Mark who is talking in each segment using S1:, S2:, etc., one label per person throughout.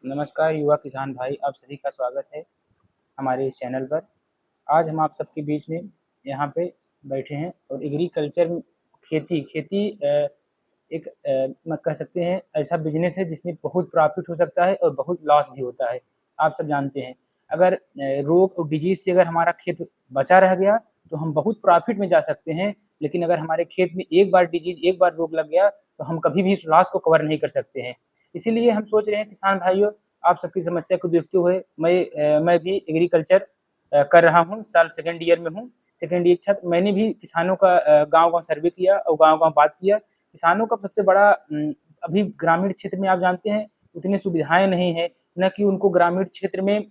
S1: नमस्कार युवा किसान भाई, आप सभी का स्वागत है हमारे इस चैनल पर। आज हम आप सबके बीच में यहाँ पे बैठे हैं और एग्रीकल्चर खेती खेती एक म कह सकते हैं ऐसा बिज़नेस है जिसमें बहुत प्रॉफ़िट हो सकता है और बहुत लॉस भी होता है। आप सब जानते हैं, अगर रोग और डिज़ीज़ से अगर हमारा खेत बचा रह गया, तो हम बहुत प्रॉफ़िट में जा सकते हैं। लेकिन अगर हमारे खेत में एक बार डिज़ीज़, एक बार रोग लग गया, तो हम कभी भी इस लॉस को कवर नहीं कर सकते हैं। इसीलिए हम सोच रहे हैं किसान भाइयों, आप सबकी समस्या को देखते हुए मैं भी एग्रीकल्चर कर रहा हूँ, साल सेकंड ईयर में हूँ। सेकंड ईयर छात्र मैंने भी किसानों का गाँव-गाँव सर्वे किया और गाँव-गाँव बात किया। किसानों का सबसे बड़ा अभी ग्रामीण क्षेत्र में आप जानते हैं उतनी सुविधाएँ नहीं हैं, ना कि उनको ग्रामीण क्षेत्र में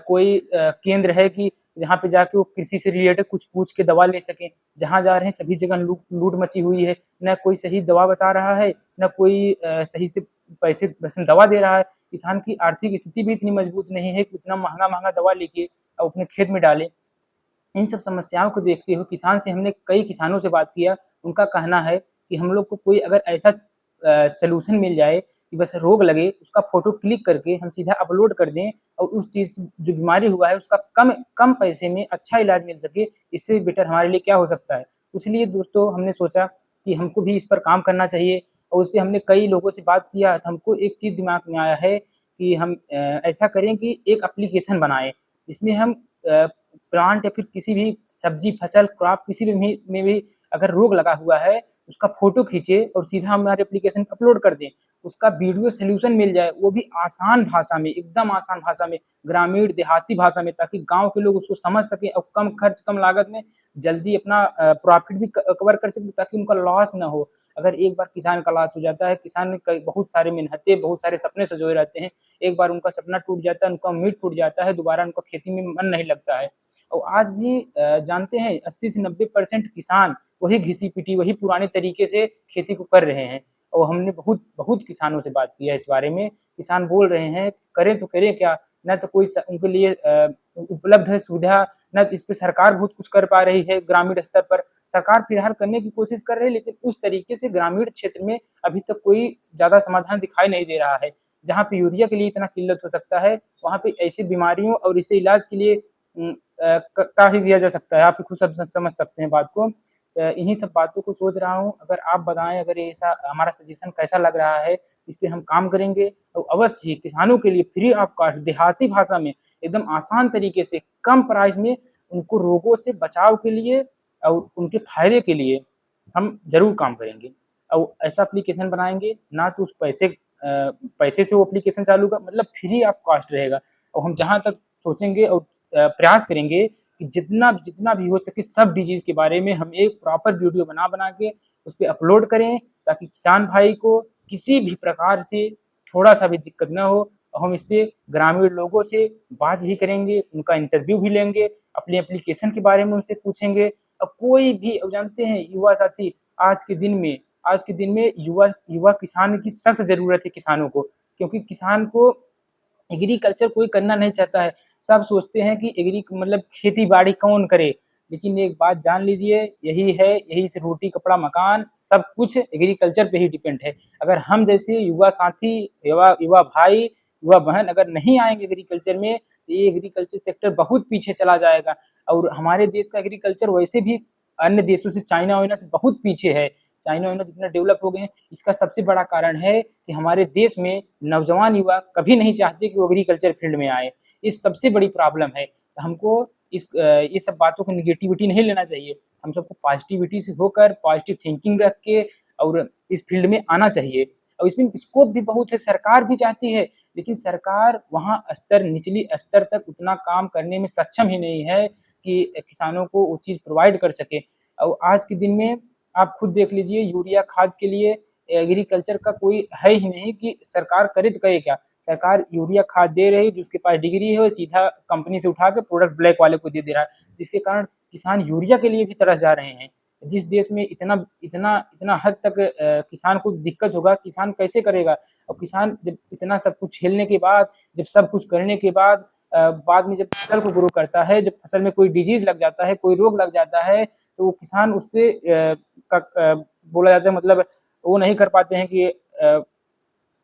S1: कोई केंद्र है कि जहाँ पे जाके वो कृषि से रिलेटेड कुछ पूछ के दवा ले सकें। जहाँ जा रहे हैं सभी जगह लूट मची हुई है, ना कोई सही दवा बता रहा है, ना कोई सही से पैसे वैसे दवा दे रहा है। किसान की आर्थिक स्थिति भी इतनी मजबूत नहीं है कि उतना महँगा-महँगा दवा लेके अपने खेत में डाले। इन सब समस्याओं को देखते हुए किसान से हमने कई किसानों से बात किया, उनका कहना है कि हम लोग को कोई अगर ऐसा सॉल्यूशन मिल जाए कि बस रोग लगे, उसका फ़ोटो क्लिक करके हम सीधा अपलोड कर दें और उस चीज़ जो बीमारी हुआ है उसका कम कम पैसे में अच्छा इलाज मिल सके, इससे बेटर हमारे लिए क्या हो सकता है। इसलिए दोस्तों हमने सोचा कि हमको भी इस पर काम करना चाहिए और उसपे हमने कई लोगों से बात किया, तो हमको एक चीज़ दिमाग में आया है कि हम ऐसा करें कि एक एप्लीकेशन बनाएँ, जिसमें हम प्लांट या फिर किसी भी सब्जी, फसल, क्रॉप किसी में भी अगर रोग लगा हुआ है, उसका फ़ोटो खींचे और सीधा हमारे एप्लीकेशन पे अपलोड कर दें। उसका वीडियो सॉल्यूशन मिल जाए, वो भी आसान भाषा में, एकदम आसान भाषा में, ग्रामीण देहाती भाषा में, ताकि गाँव के लोग उसको समझ सकें और कम खर्च, कम लागत में जल्दी अपना प्रॉफ़िट भी क कवर कर सकें ताकि उनका लॉस ना हो। अगर एक बार किसान का लॉस हो जाता है, किसान ने कई बहुत सारे मेहनतें, बहुत सारे सपने सँजोए रहते हैं, एक बार उनका सपना टूट जाता है, उनका उम्मीद टूट जाता है, दोबारा उनका खेती में मन नहीं लगता है। और आज भी जानते हैं 80 से 90% किसान वही घिसी-पिटी, वही पुराने तरीके से खेती को कर रहे हैं और हमने बहुत बहुत किसानों से बात की है इस बारे में। किसान बोल रहे हैं, करें तो करें क्या? ना तो कोई स उनके लिए उपलब्ध है सुविधा, ना इस पे सरकार बहुत कुछ कर पा रही है ग्रामीण स्तर पर। सरकार फिलहाल करने की कोशिश कर रही है, लेकिन उस तरीके से ग्रामीण क्षेत्र में अभी तक कोई ज़्यादा समाधान दिखाई नहीं दे रहा है। जहाँ पे यूरिया के लिए इतना किल्लत हो सकता है, वहाँ पे ऐसी बीमारियों और इसे इलाज के लिए काफ़ी दिया जा सकता है। आप भी खुद समझ सकते हैं बात को। इन्हीं सब बातों को सोच रहा हूँ, अगर आप बताएँ अगर ये ऐसा हमारा सजेशन कैसा लग रहा है, इस पे हम काम करेंगे और अवश्य ही किसानों के लिए फ्री ऑफ कॉस्ट देहाती भाषा में एकदम आसान तरीके से कम प्राइस में उनको रोगों से बचाव के लिए और उनके फ़ायदे के लिए हम ज़रूर काम करेंगे। और ऐसा एप्लीकेशन बनाएँगे ना तो उस पैसे से वो एप्लीकेशन चालू का मतलब फ्री ऑफ कॉस्ट रहेगा और हम जहाँ तक सोचेंगे और प्रयास करेंगे कि जितना जितना भी हो सके सब डिजीज़ के बारे में हम एक प्रॉपर वीडियो बना-बना के उसपे अपलोड करें, ताकि किसान भाई को किसी भी प्रकार से थोड़ा-सा भी दिक्कत ना हो और हम इसपे ग्रामीण लोगों से बात भी करेंगे, उनका इंटरव्यू भी लेंगे, अपने एप्लीकेशन के बारे में उनसे पूछेंगे। अब कोई भी अब जानते हैं युवा साथी आज के दिन में युवा युवा किसान की सख्त ज़रूरत है किसानों को, क्योंकि किसान को एग्रीकल्चर कोई करना नहीं चाहता है। सब सोचते हैं कि एग्री मतलब खेती-बाड़ी कौन करे? लेकिन एक बात जान लीजिए, यही है, यही से रोटी, कपड़ा, मकान सब कुछ एग्रीकल्चर पे ही डिपेंड है। अगर हम जैसे युवा साथी, युवा युवा भाई, युवा बहन अगर नहीं आएँगे एग्रीकल्चर में, तो ये एग्रीकल्चर सेक्टर बहुत पीछे चला जाएगा और हमारे देश का एग्रीकल्चर वैसे भी अन्य देशों से चाइना-वाइना से बहुत पीछे है। चाइना-वाइना जितना डेवलप हो गए हैं, इसका सबसे बड़ा कारण है कि हमारे देश में नौजवान युवा कभी नहीं चाहते कि वो एग्रीकल्चर फील्ड में आए। ये सबसे बड़ी प्रॉब्लम है। हमको ये सब बातों को नेगेटिविटी नहीं लेना चाहिए। हम सबको पॉज़िटिविटी से होकर पॉज़िटिव थिंकिंग रख के और इस फील्ड में आना चाहिए और इसमें स्कोप भी बहुत है, सरकार भी चाहती है, लेकिन सरकार वहाँ निचली स्तर तक उतना काम करने में सक्षम ही नहीं है कि किसानों को वो चीज़ प्रोवाइड कर सके। और आज के दिन में आप खुद देख लीजिए यूरिया खाद के लिए एग्रीकल्चर का कोई है ही नहीं कि सरकार करे तो करे क्या? सरकार यूरिया खाद दे रही है, जिसके पास डिग्री है वो सीधा कंपनी से उठा के प्रोडक्ट ब्लैक वाले को दे दे रहा है, जिसके कारण किसान यूरिया के लिए भी तरस जा रहे हैं। जिस देश में इतना इतना इतना हद तक किसान को दिक्कत होगा, किसान कैसे करेगा? और किसान जब इतना सब कुछ झेलने के बाद, जब सब कुछ करने के बाद बाद में जब फसल को ग्रो करता है, जब फसल में कोई डिजीज़ लग जाता है, कोई रोग लग जाता है, तो वो किसान उससे बोला जाता है मतलब वो नहीं कर पाते हैं कि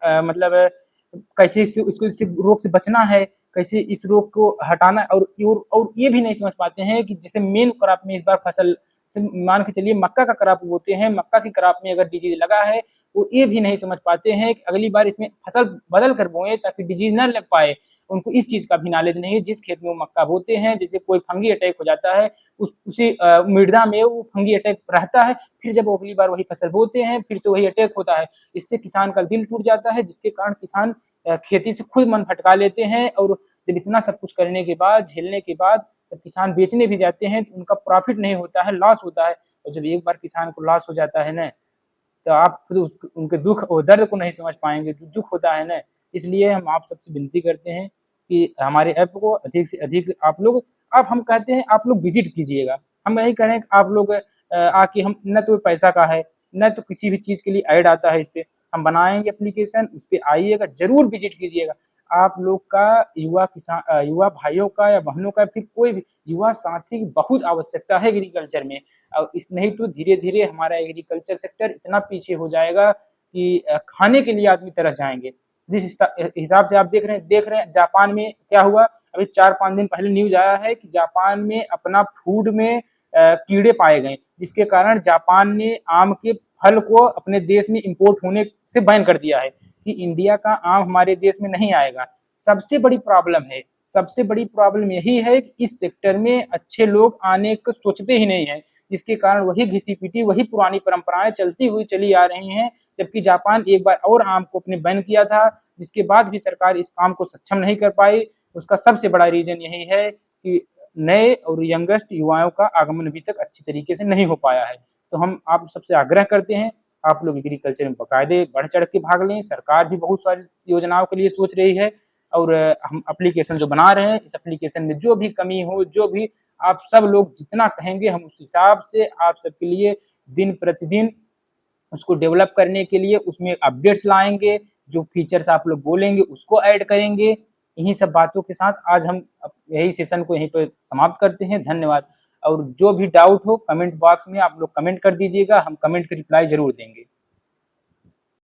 S1: मतलब कैसे इस रोग से बचना है, कैसे इस रोग को हटाना, और ये भी नहीं समझ पाते हैं कि जैसे मेन क्रॉप में इस बार फसल से मान के चलिए मक्का का क्रॉप बोते हैं, मक्का की क्रॉप में अगर डिजीज लगा है, वो ये भी नहीं समझ पाते हैं कि अगली बार इसमें फसल बदल कर बोएं ताकि डिजीज न लग पाए। उनको इस चीज का भी नॉलेज नहीं है। जिस खेत में वो मक्का बोते हैं, जैसे कोई फंगी अटैक हो जाता है, उसी मृदा में वो फंगी अटैक रहता है, फिर जब वो अगली बार वही फसल बोते हैं फिर से वही अटैक होता है। इससे किसान का दिल टूट जाता है, जिसके कारण किसान खेती से खुद मन भटका लेते हैं, और जब इतना सब कुछ करने के बाद, झेलने के बाद जब किसान बेचने भी जाते हैं तो उनका प्रॉफिट नहीं होता है, लॉस होता है। और जब एक बार किसान को लॉस हो जाता है ना, तो आप खुद उनके दुख और दर्द को नहीं समझ पाएंगे, जो दुख होता है ना। इसलिए हम आप सबसे विनती करते हैं कि हमारे ऐप को अधिक से अधिक आप लोग, आप हम कहते हैं आप लोग विजिट कीजिएगा। हम नहीं कह रहे हैं कि आप लोग आके, हम न तो पैसा का है, न तो किसी भी चीज़ के लिए ऐड आता है इस पे। हम बनाएंगे एप्लीकेशन, उस पे आइएगा, जरूर विजिट कीजिएगा। आप लोग का युवा किसान, युवा भाइयों का या बहनों का, फिर कोई भी युवा साथी की बहुत आवश्यकता है एग्रीकल्चर में। अब इस नहीं तो धीरे धीरे हमारा एग्रीकल्चर सेक्टर इतना पीछे हो जाएगा कि खाने के लिए आदमी तरस जाएंगे। जिस हिसाब से आप देख रहे हैं जापान में क्या हुआ। अभी 4-5 दिन पहले न्यूज आया है कि जापान में अपना फूड में कीड़े पाए गए, जिसके कारण जापान ने आम के फल को अपने देश में इंपोर्ट होने से बैन कर दिया है कि इंडिया का आम हमारे देश में नहीं आएगा। सबसे बड़ी प्रॉब्लम है, सबसे बड़ी प्रॉब्लम यही है कि इस सेक्टर में अच्छे लोग आने को सोचते ही नहीं है, जिसके कारण वही घिसी पिटी, वही पुरानी परंपराएं चलती हुई चली आ रही हैं। जबकि जापान एक बार और आम को अपने बैन किया था, जिसके बाद भी सरकार इस काम को सक्षम नहीं कर पाई। उसका सबसे बड़ा रीजन यही है कि नए और यंगेस्ट युवाओं का आगमन अभी तक अच्छी तरीके से नहीं हो पाया है। तो हम आप सबसे आग्रह करते हैं, आप लोग एग्रीकल्चर में बाकायदे बढ़ चढ़ के भाग लें। सरकार भी बहुत सारी योजनाओं के लिए सोच रही है, और हम एप्लीकेशन जो बना रहे हैं, इस एप्लीकेशन में जो भी कमी हो, जो भी आप सब लोग जितना कहेंगे, हम उस हिसाब से आप सबके लिए दिन प्रतिदिन उसको डेवलप करने के लिए उसमें अपडेट्स लाएंगे। जो फीचर्स आप लोग बोलेंगे उसको ऐड करेंगे। इन्हीं सब बातों के साथ आज हम यही सेशन को यहीं पर समाप्त करते हैं। धन्यवाद। और जो भी डाउट हो कमेंट बॉक्स में आप लोग कमेंट कर दीजिएगा, हम कमेंट के रिप्लाई जरूर देंगे।